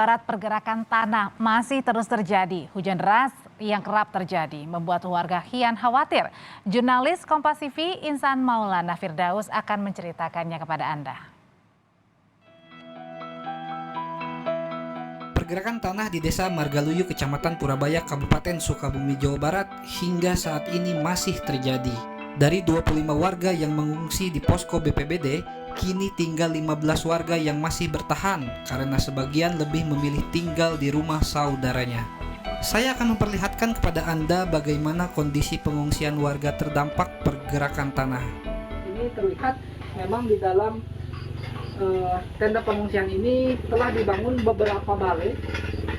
Barat pergerakan tanah masih terus terjadi. Hujan deras yang kerap terjadi membuat warga kian khawatir. Jurnalis Kompas TV Insan Maulana Firdaus akan menceritakannya kepada Anda. Pergerakan tanah di Desa Margaluyu, Kecamatan Purabaya, Kabupaten Sukabumi, Jawa Barat hingga saat ini masih terjadi. Dari 25 warga yang mengungsi di posko BPBD, kini tinggal 15 warga yang masih bertahan karena sebagian lebih memilih tinggal di rumah saudaranya. Saya akan memperlihatkan kepada Anda bagaimana kondisi pengungsian warga terdampak pergerakan tanah. Ini terlihat memang di dalam tenda pengungsian ini telah dibangun beberapa balai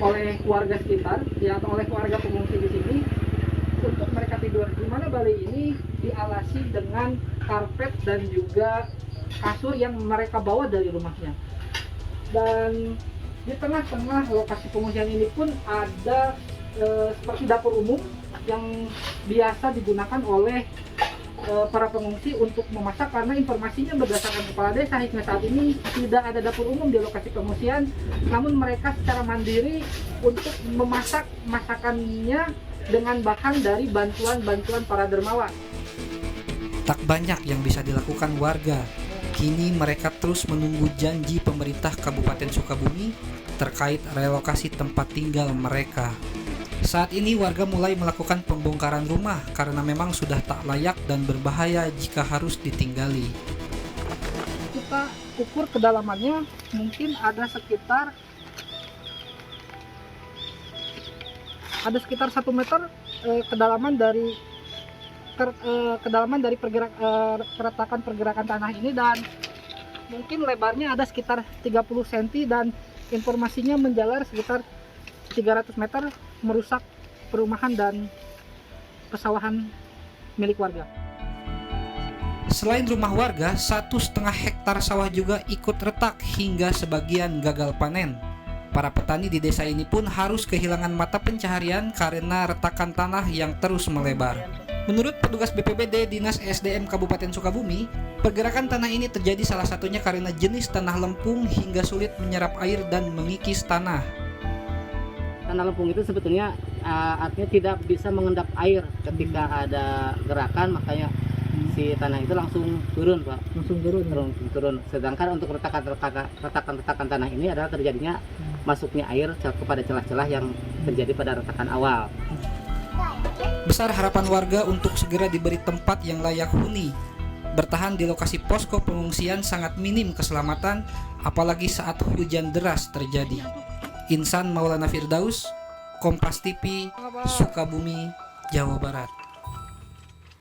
oleh warga sekitar, ya, atau oleh warga pengungsi di sini untuk mereka tidur. Di mana balai ini dialasi dengan karpet dan juga kasur yang mereka bawa dari rumahnya. Dan di tengah-tengah lokasi pengungsian ini pun ada seperti dapur umum yang biasa digunakan oleh para pengungsi untuk memasak, karena informasinya berdasarkan kepala desa hingga saat ini tidak ada dapur umum di lokasi pengungsian, namun mereka secara mandiri untuk memasak masakannya dengan bahan dari bantuan para dermawan. Tak banyak yang bisa dilakukan warga. Kini mereka terus menunggu janji pemerintah Kabupaten Sukabumi terkait relokasi tempat tinggal mereka. Saat ini warga mulai melakukan pembongkaran rumah karena memang sudah tak layak dan berbahaya jika harus ditinggali. Kita ukur kedalamannya mungkin ada sekitar 1 meter kedalaman dari keretakan pergerakan tanah ini, dan mungkin lebarnya ada sekitar 30 cm dan informasinya menjalar sekitar 300 meter merusak perumahan dan pesawahan milik warga. Selain rumah warga, 1,5 hektar sawah juga ikut retak hingga sebagian gagal panen. Para petani di desa ini pun harus kehilangan mata pencaharian karena retakan tanah yang terus melebar. Menurut petugas BPBD Dinas SDM Kabupaten Sukabumi, pergerakan tanah ini terjadi salah satunya karena jenis tanah lempung hingga sulit menyerap air dan mengikis tanah. Tanah lempung itu sebetulnya artinya tidak bisa mengendap air ketika ada gerakan, makanya si tanah itu langsung turun, Pak. Langsung turun. Sedangkan untuk retakan tanah ini adalah terjadinya masuknya air kepada celah-celah yang terjadi pada retakan awal. Besar harapan warga untuk segera diberi tempat yang layak huni. Bertahan di lokasi posko pengungsian sangat minim keselamatan, apalagi saat hujan deras terjadi. Insan Maulana Firdaus, Kompas TV, Sukabumi, Jawa Barat.